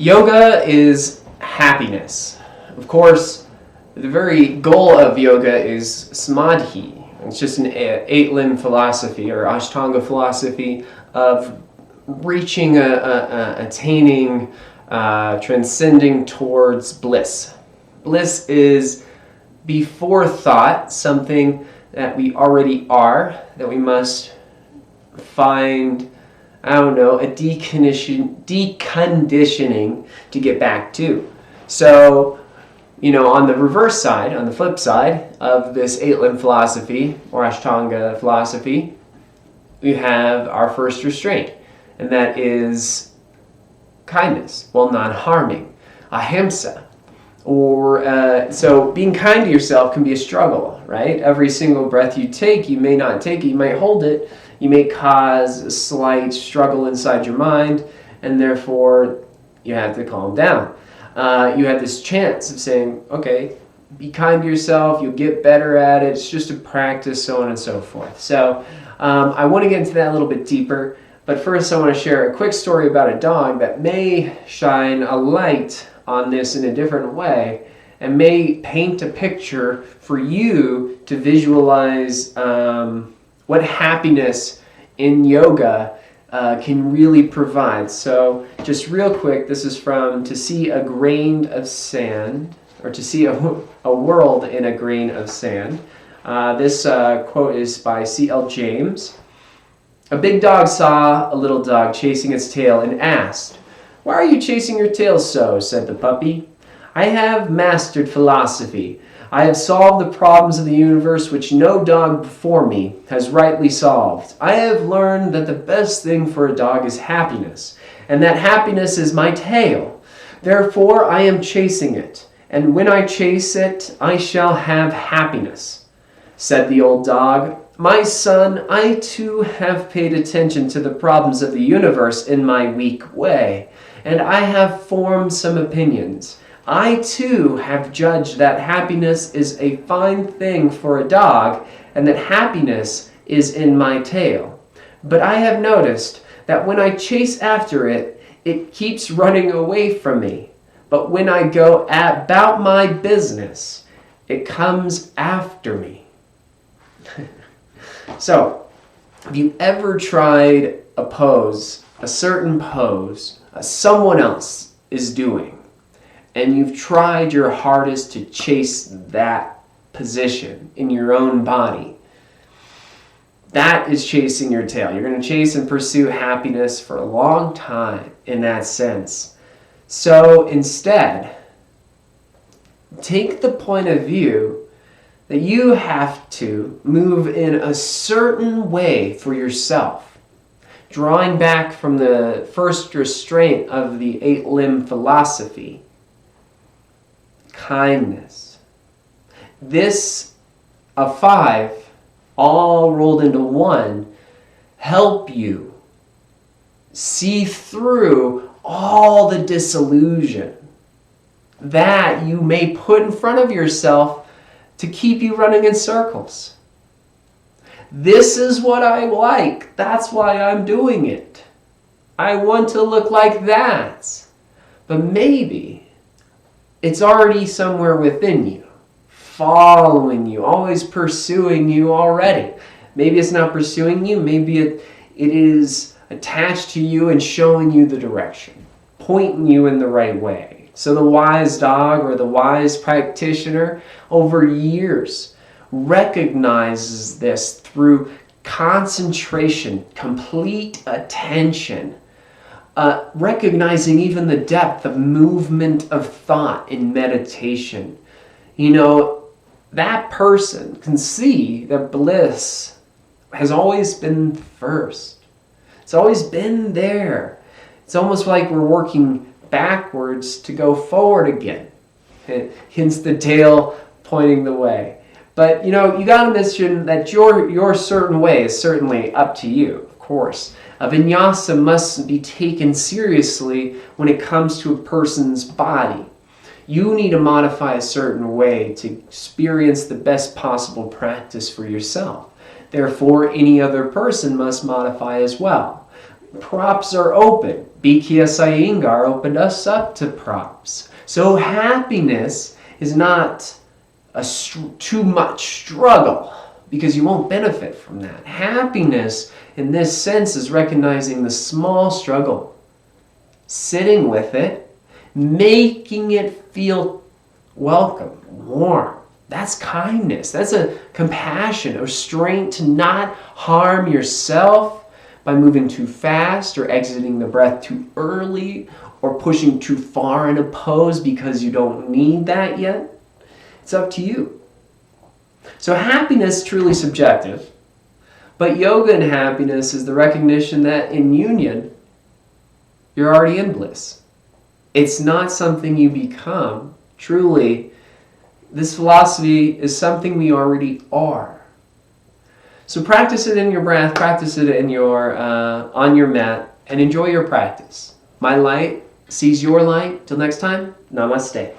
Yoga is happiness. Of course, the very goal of yoga is samadhi. It's just an eight-limb philosophy or Ashtanga philosophy of reaching, attaining, transcending towards bliss. Bliss is before thought, something that we already are, that we must find, a deconditioning to get back to. So, on the reverse side, on the flip side of this eight-limb philosophy or Ashtanga philosophy, we have our first restraint, and that is kindness, non-harming, ahimsa. So being kind to yourself can be a struggle, right? Every single breath you take, you may not take it, you might hold it, you may cause a slight struggle inside your mind, and therefore you have to calm down. You have this chance of saying, okay, be kind to yourself, you'll get better at it, it's just a practice, so on and so forth. So I want to get into that a little bit deeper, but first I want to share a quick story about a dog that may shine a light on this in a different way and may paint a picture for you to visualize what happiness in yoga can really provide. So just real quick, this is from To See a Grain of Sand, or To See a World in a Grain of Sand. This quote is by C.L. James. A big dog saw a little dog chasing its tail and asked, "Why are you chasing your tail so?" said the puppy. "I have mastered philosophy. I have solved the problems of the universe which no dog before me has rightly solved. I have learned that the best thing for a dog is happiness, and that happiness is my tail. Therefore, I am chasing it, and when I chase it, I shall have happiness." Said the old dog, "My son, I too have paid attention to the problems of the universe in my weak way, and I have formed some opinions. I too have judged that happiness is a fine thing for a dog, and that happiness is in my tail. But I have noticed that when I chase after it, it keeps running away from me. But when I go about my business, it comes after me." So, have you ever tried a certain pose someone else is doing, and you've tried your hardest to chase that position in your own body? That is chasing your tail. You're going to chase and pursue happiness for a long time in that sense. So instead, take the point of view that you have to move in a certain way for yourself, drawing back from the first restraint of the eight-limb philosophy, kindness. This, of five, all rolled into one, help you see through all the disillusion that you may put in front of yourself to keep you running in circles. This is what I like. That's why I'm doing it. I want to look like that. But maybe it's already somewhere within you, following you, always pursuing you already. Maybe it's not pursuing you. Maybe it is attached to you and showing you the direction, pointing you in the right way. So the wise dog or the wise practitioner over years recognizes this through concentration, complete attention, recognizing even the depth of movement of thought in meditation. That person can see that bliss has always been first. It's always been there. It's almost like we're working backwards to go forward again. Hence the tail pointing the way. But you got to mention that your certain way is certainly up to you, of course. A vinyasa must be taken seriously when it comes to a person's body. You need to modify a certain way to experience the best possible practice for yourself. Therefore, any other person must modify as well. props are open. B.K.S. Iyengar opened us up to props. So happiness is not too much struggle, because you won't benefit from that. Happiness, in this sense, is recognizing the small struggle, sitting with it, making it feel welcome, warm. That's kindness. That's a compassion, a restraint to not harm yourself by moving too fast or exiting the breath too early or pushing too far in a pose because you don't need that yet. It's up to you. So happiness is truly subjective, but yoga and happiness is the recognition that in union, you're already in bliss. It's not something you become. Truly, this philosophy is something we already are. So practice it in your breath, practice it in your on your mat, and enjoy your practice. My light sees your light. Till next time, namaste.